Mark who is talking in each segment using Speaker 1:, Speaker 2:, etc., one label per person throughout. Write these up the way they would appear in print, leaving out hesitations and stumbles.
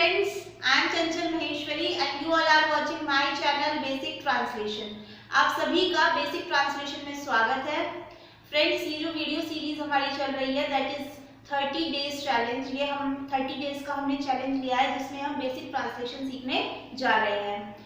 Speaker 1: friends, I am Chanchal Maheshwari and you all are watching my channel Basic Translation. आप सभी का basic translation में स्वागत है। फ्रेंड्स, ये जो वीडियो सीरीज हमारी चल रही है दैट इज 30 डेज चैलेंज। ये हम 30 डेज का हमने चैलेंज लिया है जिसमें हम बेसिक ट्रांसलेशन सीखने जा रहे हैं।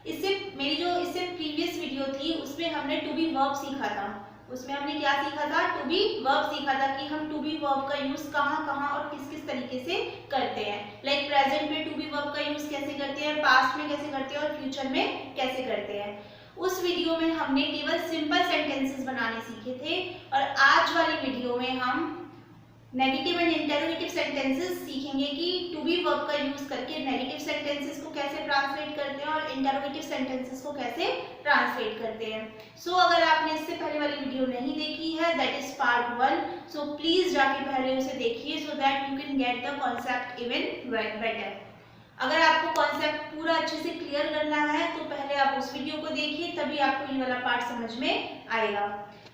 Speaker 1: इससे प्रीवियस वीडियो थी उसमें हमने टू बी वर्ब सीखा था। उसमें हमने क्या सीखा था? टू बी वर्ब सीखा था कि हम टू बी वर्ब का यूज कहाँ कहाँ और किस किस तरीके से करते हैं। लाइक प्रेजेंट में टू बी वर्ब का यूज कैसे करते हैं, पास्ट में कैसे करते हैं और फ्यूचर में कैसे करते हैं। उस वीडियो में हमने केवल सिंपल सेंटेंसेस बनाने सीखे थे और आज वाली वीडियो में हम नेगेटिव एंड इंटरोगेटिव सेंटेंसेस सीखेंगे कि टू बी वर्ब का यूज करके नेगेटिव सेंटेंसेस को कैसे ट्रांसलेट करते हैं और इंटरोगेटिव सेंटेंसेस को कैसे ट्रांसलेट करते हैं। सो अगर आपने इससे पहले वाली वीडियो नहीं देखी है that is part 1, so please जाके पहले उसे देखिए so that you can get the concept even better. अगर आपको कॉन्सेप्ट पूरा अच्छे से क्लियर करना है तो पहले आप उस वीडियो को देखिए, तभी आपको ये वाला पार्ट समझ में आएगा।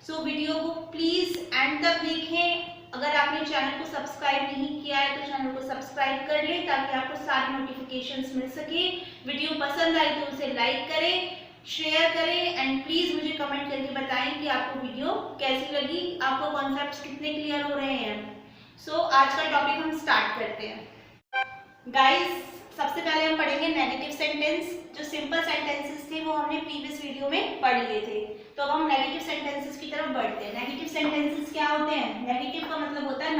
Speaker 1: सो वीडियो को प्लीज एंड तक देखें। अगर आपने चैनल को सब्सक्राइब नहीं किया है तो चैनल को सब्सक्राइब कर लें ताकि आपको सारी नोटिफिकेशंस मिल सके। वीडियो पसंद आई तो उसे लाइक करें, शेयर करें एंड प्लीज मुझे कमेंट करके बताएं कि आपको वीडियो कैसी लगी, आपको कॉन्सेप्ट्स कितने क्लियर हो रहे हैं। सो आज का टॉपिक हम स्टार्ट करते हैं। गाइस, सबसे पहले हम पढ़ेंगे नेगेटिव सेंटेंस। जो सिंपल सेंटेंसेस थे वो हमने प्रीवियस वीडियो में पढ़ लिए थे, तो अब हम नेगेटिव सेंटेंसेस की तरफ बढ़ते हैं। नेगेटिव सेंटेंसेस क्या होते हैं? नेगेटिव का मतलब होता है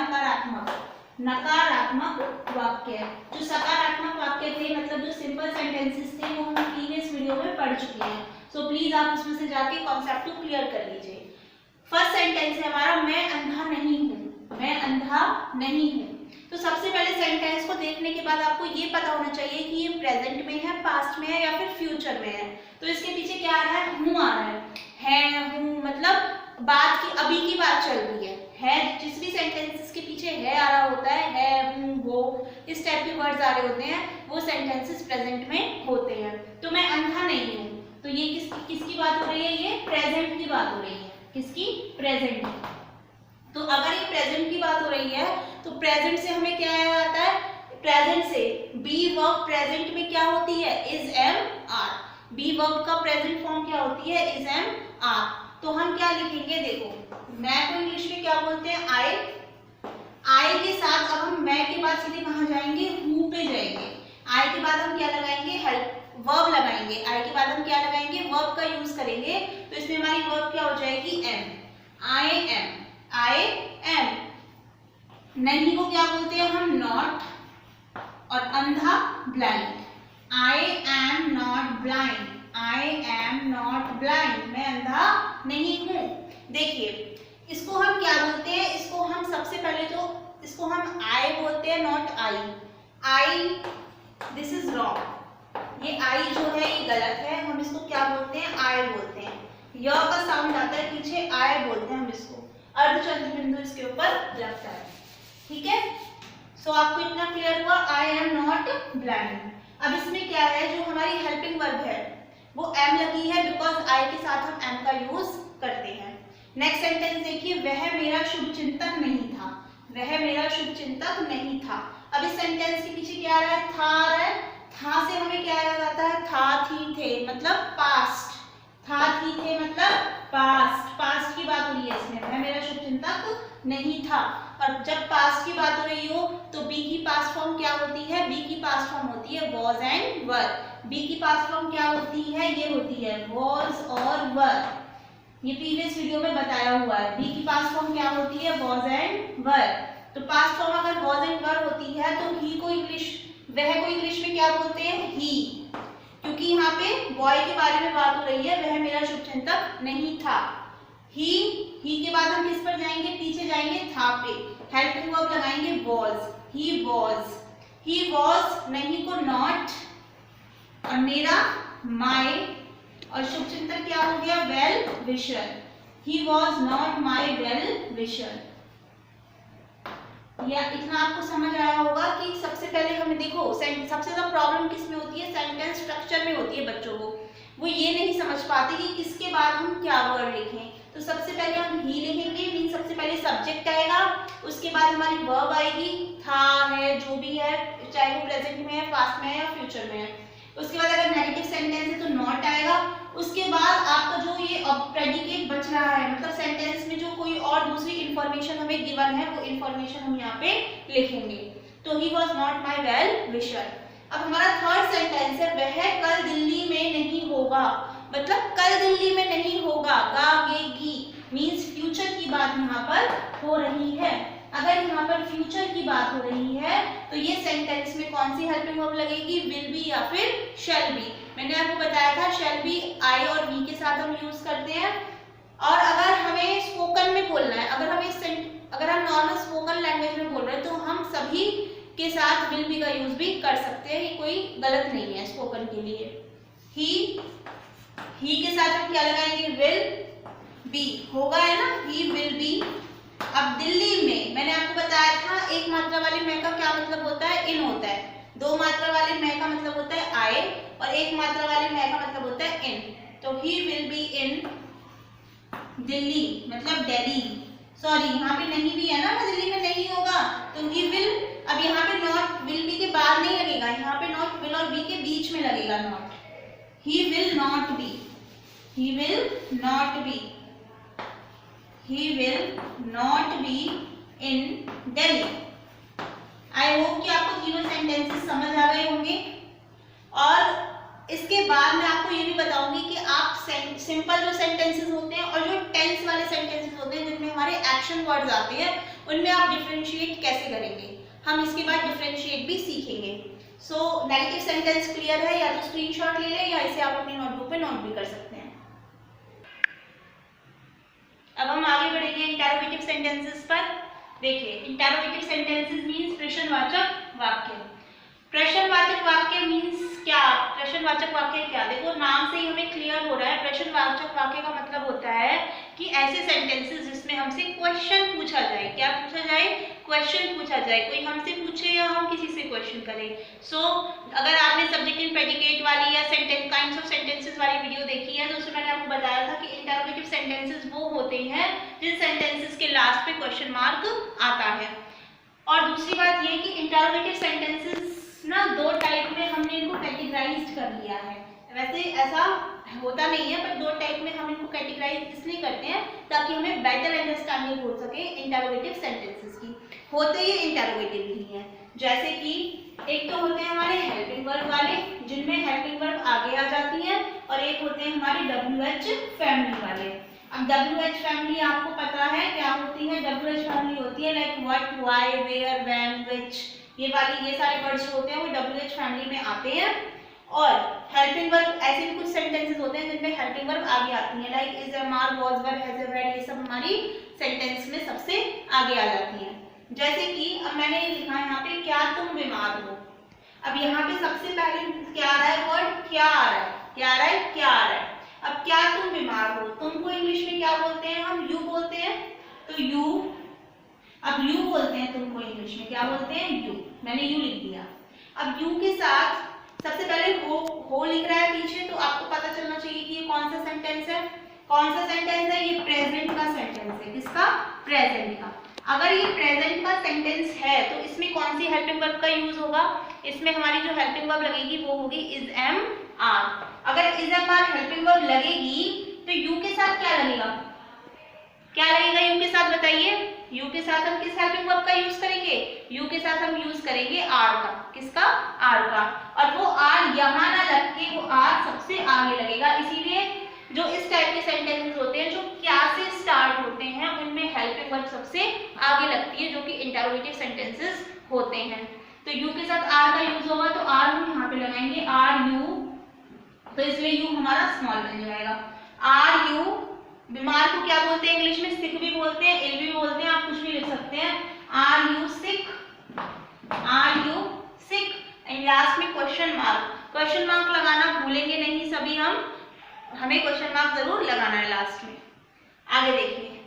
Speaker 1: नकारात्मक वाक्य। जो सकारात्मक वाक्य थे मतलब जो सिंपल सेंटेंसेस थे वो हम प्रीवियस वीडियो में पढ़ चुके हैं। सो प्लीज आप उसमें से जाके कॉन्सेप्ट को क्लियर कर लीजिए। फर्स्ट सेंटेंस है हमारा, मैं अंधा नहीं हूँ। मैं अंधा नहीं हूँ। तो सबसे पहले सेंटेंस को देखने के बाद आपको ये पता होना चाहिए कि ये प्रेजेंट में है, पास्ट में है या फिर फ्यूचर में है। तो इसके पीछे क्या आ रहा है? हूँ आ रहा है हूँ मतलब बात की, अभी की बात चल रही है। जिस भी सेंटेंसेस के पीछे है आ रहा होता है हूँ वो इस टाइप के वर्ड्स आ रहे होते हैं, वो सेंटेंसेस प्रेजेंट में होते हैं। तो मैं अंधा नहीं हूँ, तो ये किसकी बात हो रही है? ये प्रेजेंट की बात हो रही है। किसकी? प्रेजेंट की। तो अगर ये प्रेजेंट की बात हो रही है तो प्रेजेंट से हमें क्या याद आता है? प्रेजेंट से बी वर्ब प्रेजेंट में क्या होती है? Is am are. Be verb का प्रेजेंट फॉर्म क्या होती है? Is am are. तो हम क्या लिखेंगे? देखो, मैं को इंग्लिश में क्या बोलते हैं? आई। आई के साथ अब हम मैं के बाद सीधे कहाँ जाएंगे? हु पे जाएंगे। आई के बाद हम क्या लगाएंगे? हेल्प वर्ब लगाएंगे। आई के बाद हम क्या लगाएंगे? वर्ब का यूज करेंगे। तो इसमें हमारी वर्ब क्या हो जाएगी? Am. I am. I am. नहीं को क्या बोलते हैं हम? नॉट। और अंधा blind. I am not blind. I am not blind. मैं अंधा नहीं हूं। देखिए, इसको हम क्या बोलते हैं? इसको हम सबसे पहले तो इसको हम आई बोलते हैं, not I. I, this is wrong. ये आई जो है ये गलत है। हम इसको क्या बोलते हैं? आई बोलते हैं। य का साउंड आता है पीछे, आई बोलते हैं हम इसको। अर्धचंद्र बिंदु इसके ऊपर लगता है। ठीक है, सो आपको इतना क्लियर हुआ? आई एम नॉट ब्लाइंड। अब इसमें क्या है? जो हमारी हेल्पिंग वर्ब है वो एम लगी है बिकॉज आई के साथ हम एम का यूज करते हैं। नेक्स्ट सेंटेंस देखिए, वह मेरा शुभचिंतक नहीं था। वह मेरा शुभचिंतक नहीं था। अब इस सेंटेंस के पीछे क्या आ रहा है? था आ रहा है। था से हमें क्या याद आता है? था, थी, थे मतलब पास्ट। था, थी, थे मतलब पास्ट। पास्ट की बात हो रही है इसमें। वह मेरा शुभचिंतक नहीं था। और जब पास्ट की बात हो रही हो तो बी की पास्ट फॉर्म क्या होती है? बी की पास्ट फॉर्म होती है वॉज एंड वर। बी की पास्ट फॉर्म क्या होती है? ये होती है वॉज और वर। ये प्रीवियस वीडियो में बताया हुआ है। बी की पास्ट फॉर्म क्या होती है? वॉज एंड वर। तो पास्ट फॉर्म अगर वॉज एंड वर होती है तो ही को इंग्लिश, वह को इंग्लिश में क्या बोलते हैं? ही। क्योंकि यहाँ पे बॉय के बारे में बात हो रही है। वह मेरा शुभचिंतक नहीं था। ही के बाद हम किस पर जाएंगे? पीछे जाएंगे था पे। हेल्पिंग वर्ब लगाएंगे वॉज। He was. नहीं को नॉट और मेरा माय और शुभचिंतक क्या हो गया? Well wisher. He was not my well wisher. या इतना आपको समझ आया होगा कि सबसे पहले हमें देखो सबसे ज्यादा प्रॉब्लम किस में होती है? सेंटेंस स्ट्रक्चर में होती है। बच्चों को वो ये नहीं समझ पाते कि किसके बाद हम क्या वर्ड लिखें। तो सबसे पहले हम ही लिखेंगे, मीन सबसे पहले सब्जेक्ट आएगा, उसके बाद हमारी वर्ब आएगी, था, है, जो भी है, चाहे वो प्रेजेंट में है, पास्ट में है या फ्यूचर में है। उसके बाद अगर नेगेटिव सेंटेंस है तो नॉट आएगा। उसके बाद आपका जो ये प्रेडिकेट बच रहा है, मतलब सेंटेंस में जो कोई और दूसरी इंफॉर्मेशन हमें गिवन है वो इंफॉर्मेशन हम यहाँ पे लिखेंगे। तो he was not my well wisher. अब हमारा थर्ड सेंटेंस है, वह कल दिल्ली में नहीं होगा, मतलब कल दिल्ली में नहीं होगा, गागेगी मीन्स फ्यूचर की बात यहाँ पर हो रही है। अगर यहाँ पर फ्यूचर की बात हो रही है तो ये सेंटेंस में कौन सी हेल्पिंग वर्ब लगेगी, विल बी या फिर शैल बी। मैंने आपको बताया था शैल बी आई और वी के साथ हम यूज करते हैं। और अगर हमें स्पोकन में बोलना है, अगर हम नॉर्मल स्पोकन लैंग्वेज में बोल रहे हैं तो हम सभी के साथ विल बी का यूज भी कर सकते हैं, ये कोई गलत नहीं है स्पोकन के लिए। ही के साथ हम क्या लगाएंगे, विल बी, होगा है ना, ही विल बी। अब दिल्ली में मैंने आपको बताया था एक मात्रा वाले में का क्या मतलब होता है, इन होता है, दो मात्रा वाले में का मतलब होता है आई, और एक मात्रा वाले में का मतलब होता है इन। तो he will be in Delhi, मतलब दिल्ली, सॉरी यहाँ पे नहीं भी है ना, दिल्ली में नहीं होगा तो ही विल। अब यहाँ पे नॉट विल बी के बाद नहीं लगेगा, यहाँ पे नॉट विल और बी के बीच में लगेगा not. He will not be, he will not be, he will not be in Delhi। I hope कि आपको तीनों सेंटेंसेस समझ आ गए होंगे। और इसके बाद मैं आपको ये भी बताऊंगी कि आप सिंपल जो सेंटेंसेस होते हैं और जो टेंस वाले सेंटेंसेस होते हैं जिनमें हमारे एक्शन वर्ड्स आते हैं उनमें आप डिफरेंशिएट कैसे करेंगे, हम इसके बाद डिफरेंशिएट भी सीखेंगे। सो नेगेटिव सेंटेंस क्लियर है, या तो स्क्रीनशॉट ले लें या इसे आप अपनी नोटबुक पे नोट भी कर सकते हैं। अब हम आगे बढ़ेंगे इंटरोगेटिव सेंटेंसेस पर। देखिए इंटरोगेटिव सेंटेंसेस मींस प्रश्नवाचक वाक्य। प्रश्नवाचक वाक्य मींस क्या, प्रश्नवाचक वाक्य क्या, देखो नाम से ही हमें क्लियर हो रहा है। प्रश्नवाचक वाक्य का मतलब होता है कि ऐसे सेंटेंसेस जिसमें हमसे क्वेश्चन पूछा जाए, क्या पूछा जाए, क्वेश्चन पूछा जाए, कोई हमसे पूछे या हम किसी से क्वेश्चन करें। सो अगर आपने सब्जेक्ट एंड प्रेडिकेट वाली या सेंटेंस काइंड्स ऑफ सेंटेंसेस वाली वीडियो देखी है तो उसमें मैंने आपको बताया था कि इंटरोगेटिव सेंटेंसेस वो होते हैं जिन सेंटेंसेस के लास्ट पे क्वेश्चन मार्क आता है। और दूसरी बात ये कि इंटरोगेटिव सेंटेंसेस ना दो टाइप में हमने इनको कैटेगराइज्ड कर लिया है। वैसे ऐसा होता नहीं है, पर दो टाइप में हम इनको कैटेगराइज इसलिए करते हैं ताकि हमें बेटर अंडरस्टैंडिंग हो सके इंटरोगेटिव सेंटेंसेस की। होते ये इंटरोगेटिव ही है, जैसे कि एक तो होते हैं हमारे हेल्पिंग वर्ब वाले जिनमें हेल्पिंग वर्ब आगे आ जाती है, और एक होते हैं हमारे WH फैमिली वाले। अब WH फैमिली आपको पता है क्या होती है, WH फैमिली होती है like what, why, where, when, which, ये सारे वर्ड्स होते हैं वो WH फैमिली में आते हैं। और हेल्पिंग वर्ब ऐसे भी कुछ सेंटेंसेस होते हैं जिनमें हेल्पिंग वर्ब आगे आती है like is, am, are, was, were, has, had, ये सब हमारी सेंटेंस में सबसे आगे आ जाती है। जैसे कि अब मैंने लिखा है यहाँ पे क्या तुम बीमार हो। अब यहाँ पे सबसे पहले क्या आ रहा है, वर्ड क्या आ रहा है, क्या आ रहा है, क्या आ रहा है। अब क्या तुम बीमार हो, तुमको इंग्लिश में क्या बोलते हैं, हम यू बोलते हैं, तो यू। अब यू बोलते हैं तुमको इंग्लिश में क्या बोलते हैं, यू, मैंने यू लिख दिया। अब यू के साथ सबसे पहले हो लिख रहा है पीछे, तो आपको पता चलना चाहिए कि ये कौन सा सेंटेंस है, कौन सा सेंटेंस है, ये प्रेजेंट का सेंटेंस है। किसका, प्रेजेंट का। अगर ये प्रेजेंट का सेंटेंस है तो इसमें कौन सी हेल्पिंग वर्ब का यूज होगा, इसमें हमारी जो हेल्पिंग वर्ब लगेगी वो होगी इज, एम, आर। अगर is, am, are helping verb लगेगी तो यू के साथ क्या लगेगा, क्या लगेगा यू के साथ, बताइए। यू के साथ हम किस हेल्पिंग वर्ब का यूज करेंगे, यू के साथ हम यूज करेंगे आर का। किसका, आर का। और वो आर यहाँ ना लग के वो आर सबसे आगे लगेगा। इसीलिए जो इस टाइप के सेंटेंसेस होते हैं जो क्या से स्टार्ट होते हैं उनमें हेल्पिंग वर्ब सबसे आगे लगती है, जो कि इंटरोगेटिव सेंटेंसेस होते हैं। तो यू के साथ आर का यूज होगा तो आर हम यहाँ पे लगाएंगे, आर यू, तो इसलिए यू हमारा स्मॉल बन जाएगा। आर यू, बीमार को क्या बोलते हैं इंग्लिश में, सिक भी बोलते हैं, इल भी बोलते हैं, आप कुछ भी लिख सकते हैं। Are you sick, are you sick, and last में क्वेश्चन मार्क। क्वेश्चन मार्क लगाना भूलेंगे नहीं सभी हम, हमें क्वेश्चन मार्क जरूर लगाना है लास्ट में। आगे देखिए,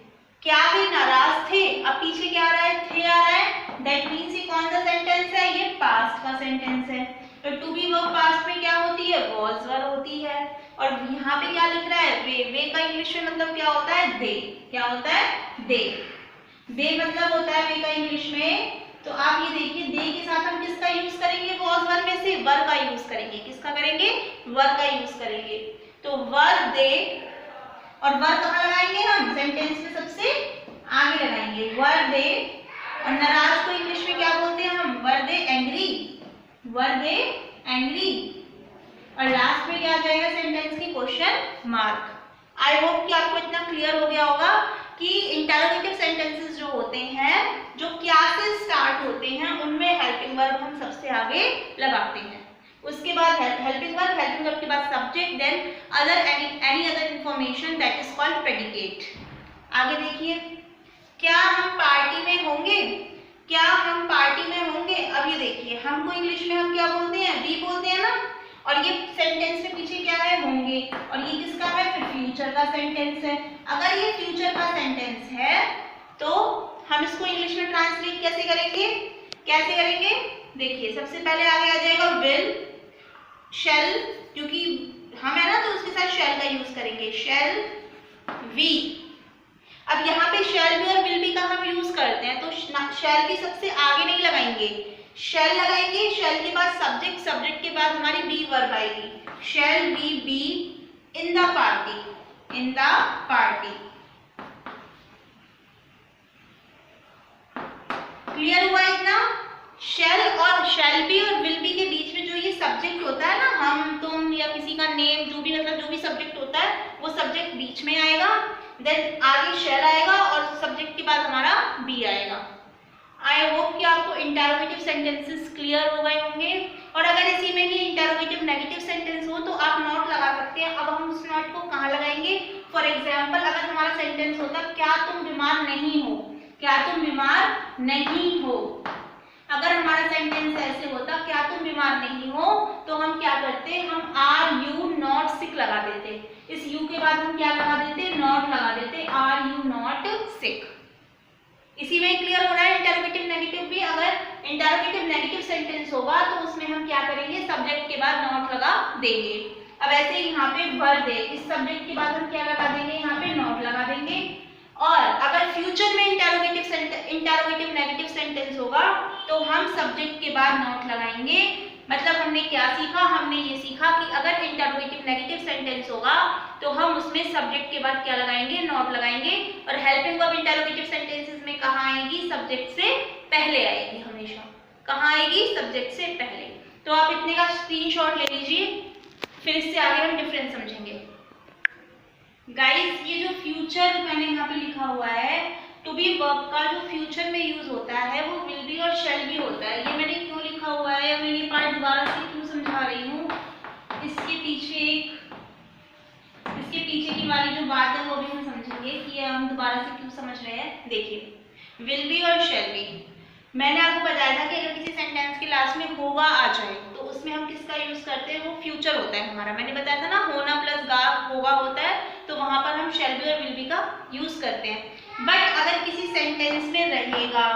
Speaker 1: क्या वे नाराज थे, अब पीछे क्या आ रहा है, थे आ रहा है, दैट मीन्स ये कौन सा सेंटेंस है, ये पास्ट का सेंटेंस है। तो टू बी वर्ब पास्ट में क्या होती है, है? वॉज वर होती है। और यहाँ पे क्या लिख रहा है? वे का इंग्लिश में मतलब क्या होता है? दे। क्या होता है? दे। दे मतलब होता है वे का इंग्लिश में। तो आप ये देखिए, दे के साथ हम किसका यूज करेंगे? वॉज वर में से वर का यूज करेंगे। किसका करेंगे? वर का यूज करेंगे। तो वर दे, और वर कहाँ लगाएंगे हम? सेंटेंस में सबसे आगे लगाएंगे। वर दे, और नाराज को इंग्लिश में क्या बोलते हैं हम? वर दे एंग्री। वर दे एंग्री। और लास्ट में क्या आ जाएगा सेंटेंस की? Question mark. आई होप कि आपको इतना क्लियर हो गया होगा कि इंटरोगेटिव सेंटेंसेस जो होते हैं, जो क्या से स्टार्ट होते हैं, उनमें हेल्पिंग वर्ब हम सबसे आगे लगाते हैं। उसके बाद हेल्पिंग वर्ब के बाद subject, then other any other information that is called predicate. आगे देखिए, क्या हम पार्टी में होंगे? क्या हम पार्टी में होंगे? अब ये देखिए, हमको इंग्लिश में हम क्या बोलते हैं? वी बोलते हैं ना। और ये सेंटेंस के पीछे क्या है? होंगे। और ये किसका है? फिर फ्यूचर का सेंटेंस है। अगर ये फ्यूचर का सेंटेंस है तो हम इसको इंग्लिश में ट्रांसलेट कैसे करेंगे? कैसे करेंगे? देखिए, सबसे पहले आगे आ जाएगा विल, शैल, क्योंकि हम है ना तो उसके साथ शैल का यूज करेंगे। Shall we. अब यहाँ पे शैल बी और विल बी का हम यूज करते हैं, तो शैल बी सबसे आगे नहीं लगाएंगे, शैल लगाएंगे। शैल के बाद सब्जेक्ट, सब्जेक्ट के बाद हमारी बी वर्ब आएगी। Shall be be in the party. In the party. Clear हुआ इतना? शैल और शैल बी और विल बी के बीच में जो ये सब्जेक्ट होता है ना, हम तुम या किसी का नेम, जो भी मतलब जो भी सब्जेक्ट होता है, वो सब्जेक्ट बीच में आएगा। देन आगे शैल आएगा और सब्जेक्ट के बाद हमारा बी आएगा। आई होप कि आपको इंटरोगेटिव सेंटेंसेस क्लियर हो गए होंगे। और अगर इसी में ही इंटरोगेटिव नेगेटिव सेंटेंस हो तो आप नॉट लगा सकते हैं। अब हम उस नॉट को कहाँ लगाएंगे? फॉर एग्जाम्पल, अगर हमारा सेंटेंस होता क्या तुम बीमार नहीं हो? क्या तुम बीमार नहीं हो? अगर हमारा सेंटेंस ऐसे होता क्या तुम बीमार नहीं हो, तो हम क्या करते? हम आर यू नॉट सिक लगा देते। इस यू के बाद हम क्या लगा देते? नॉट लगा देते। Are you not sick. इसी में क्लियर हो रहा है इंटरोगेटिव नेगेटिव भी। अगर इंटरोगेटिव नेगेटिव सेंटेंस होगा तो उसमें हम क्या करेंगे? सब्जेक्ट के बाद नॉट लगा देंगे। अब ऐसे यहाँ पे वर दे, इस सब्जेक्ट के बाद हम क्या लगा देंगे? यहाँ पे नॉट लगा देंगे। और अगर फ्यूचर में इंटरोगेटिव नेगेटिव सेंटेंस होगा तो हम सब्जेक्ट के बाद नॉट लगाएंगे। मतलब हमने क्या सीखा? हमने ये सीखा कि अगर इंटरोगेटिव नेगेटिव सेंटेंस होगा तो हम उसमें सब्जेक्ट के बाद क्या लगाएंगे? नॉट लगाएंगे। और हेल्पिंग वर्ब इंटरोगेटिव सेंटेंसेस में कहाँ आएगी? सब्जेक्ट से पहले आएगी हमेशा। कहाँ आएगी? सब्जेक्ट से पहले। तो आप इतने का स्क्रीनशॉट ले लीजिए, फिर इससे आगे हम डिफरेंस समझेंगे। गाइस, ये जो फ्यूचर मैंने यहाँ पे लिखा हुआ है, टू बी वर्ब का जो फ्यूचर में यूज होता है वो विल बी और शैल बी होता है। ये मैंने क्यों लिखा हुआ है या मैं ये पार्ट दोबारा से क्यों समझा रही हूँ, इसके पीछे की वाली जो बात है वो भी हम समझेंगे कि हम दोबारा से क्यों समझ रहे हैं। देखिए, विल बी और शैल बी, मैंने आपको बताया था कि अगर किसी सेंटेंस के लास्ट में होगा आ जाए तो उसमें हम किसका यूज करते हैं? वो फ्यूचर होता है हमारा। मैंने बताया था ना, होना प्लस गा होगा होता है, तो वहां पर हम शैल बी और विल बी का यूज करते हैं। बट अगर किसी सेंटेंस में रहेगा,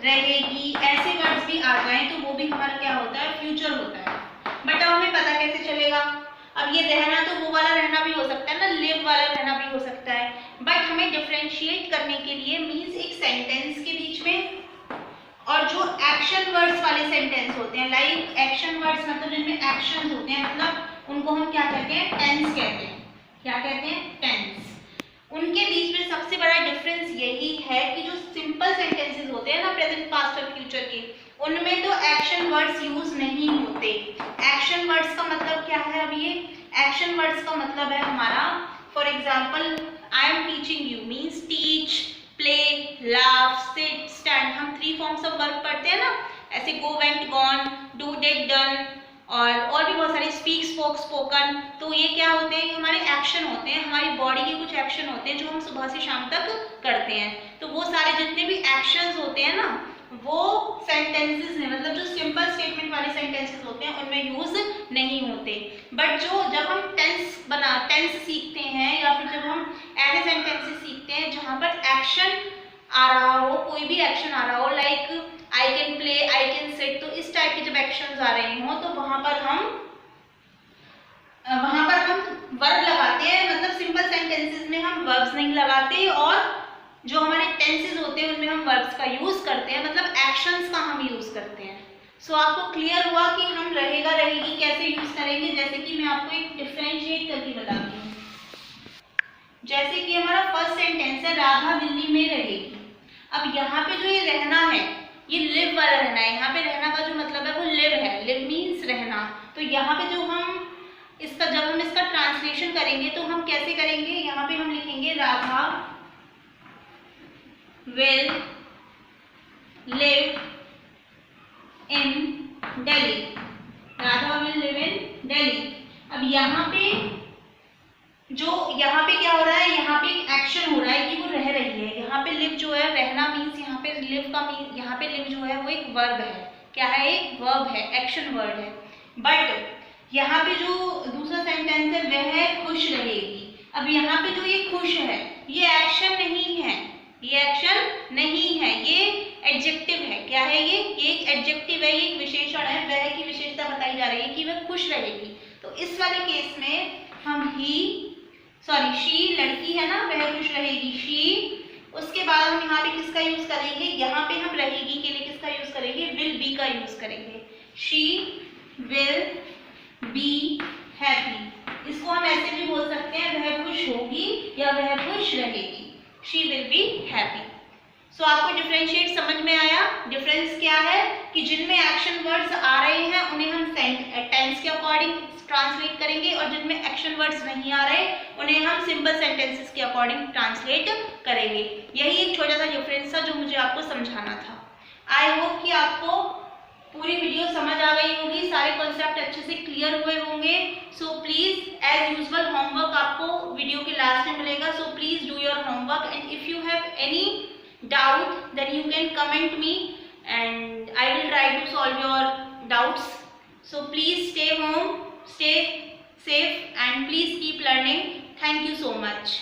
Speaker 1: रहेगी, ऐसे वर्ड्स भी आ जाएं तो वो भी हमारा क्या होता है? फ्यूचर होता है। बट अब हमें पता कैसे चलेगा? अब ये रहना तो वो वाला रहना भी हो सकता है ना, लिव वाला रहना भी हो सकता है। बट हमें डिफरेंशिएट करने के लिए मीन्स एक सेंटेंस के बीच में और जो एक्शन वर्ड्स वाले सेंटेंस होते हैं, लाइक एक्शन वर्ड्स मतलब जिनमें एक्शन होते हैं, मतलब उनको हम क्या कहते हैं? टेंस कहते हैं। क्या कहते हैं? टेंस। उनके बीच में सबसे बड़ा डिफरेंस यही है कि जो सिंपल सेंटेंसेस होते हैं ना, प्रेजेंट पास्ट और फ्यूचर के, उनमें तो एक्शन वर्ड्स यूज नहीं होते। एक्शन वर्ड्स का मतलब क्या है? अब ये एक्शन वर्ड्स का मतलब है हमारा, for example, I am teaching you means teach, play, laugh, sit, stand. हम 3 फॉर्म्स ऑफ वर्ब पढ़ते हैं ना, ऐसे go, went, gone, do, did, done, और भी बहुत सारे, स्पीक, स्पोक, स्पोकन। तो ये क्या होते हैं? हमारे एक्शन होते हैं, हमारी बॉडी के कुछ एक्शन होते हैं जो हम सुबह से शाम तक करते हैं। तो वो सारे जितने भी एक्शंस होते हैं ना, वो सेंटेंसेस में, मतलब जो सिंपल स्टेटमेंट वाले सेंटेंसेस होते हैं उनमें यूज नहीं होते। बट जो जब हम टेंस सीखते हैं या फिर जब हम ऐसे सेंटेंसेस सीखते हैं जहाँ पर एक्शन आ रहा हो, कोई भी एक्शन आ रहा हो, like I can play, I can sit, तो इस टाइप के जब एक्शंस आ रहे हो तो वहां पर हम वहां पर हम वर्ब लगाते हैं, मतलब सिंपल सेंटेंसेस में हम वर्ब्स नहीं लगाते, और जो हमारे टेंसेस होते हैं उनमें हम वर्ब्स का यूज करते हैं, मतलब एक्शंस का हम यूज करते हैं। सो आपको क्लियर हुआ कि हम रहेगा रहेगी कैसे यूज करेंगे। जैसे कि मैं आपको एक डिफरेंशिएट करके बताती हूँ। जैसे कि हमारा फर्स्ट सेंटेंस है राधा दिल्ली में रहेगी। अब यहाँ पे जो ये रहना है ये लिव वाला रहना है। यहाँ पे रहना का जो मतलब है वो लिव है, लिव मीन्स रहना। तो यहाँ पे जो हम जब हम इसका ट्रांसलेशन करेंगे तो हम कैसे करेंगे, यहाँ पे हम लिखेंगे Radha will live in Delhi. Radha will live in Delhi. अब यहाँ पे क्या हो रहा है, यहाँ पे एक्शन हो रहा है कि वो रह रही है। यहाँ पे लिव जो है, रहना मीन्स यहाँ पे लिव का मीन, यहाँ पे लिव जो है वो एक वर्ब है। क्या है, एक वर्ब है, एक्शन वर्ड है। बट यहाँ पे जो दूसरा सेंटेंस है वह है खुश रहेगी। अब यहाँ पे जो ये खुश है ये एक्शन नहीं है, ये एक्शन नहीं है, ये एडजेक्टिव है। क्या है ये एक एडजेक्टिव है, ये एक विशेषण है। वह की विशेषता बताई जा रही है कि वह खुश रहेगी। तो इस वाले केस में हम शी लड़की है ना, वह खुश रहेगी, शी। उसके बाद हम यहाँ पे किसका यूज करेंगे, यहाँ पे हम रहेगी के लिए किसका यूज करेंगे, विल बी का यूज करेंगे। She will be happy. इसको हम ऐसे भी बोल सकते हैं वह खुश होगी या वह खुश रहेगी, शी विल बी हैप्पी। सो आपको डिफरेंशिएट समझ में आया। डिफरेंस क्या है कि जिनमें एक्शन वर्ड्स आ रहे हैं उन्हें हम टेंस के अकॉर्डिंग ट्रांसलेट करेंगे, और जिनमें एक्शन वर्ड्स नहीं आ रहे उन्हें हम सिंपल सेंटेंसेस के अकॉर्डिंग ट्रांसलेट करेंगे। यही एक छोटा सा डिफरेंस था जो मुझे आपको समझाना था। आई होप कि आपको पूरी वीडियो समझ आ गई होगी, सारे कॉन्सेप्ट अच्छे से क्लियर हुए होंगे। So please as usual homework आपको वीडियो के लास्ट में मिलेगा। So please do your homework, and if you have any doubt then you can comment me and I will try to solve your doubts. So please stay home, stay safe, and please keep learning. Thank you so much.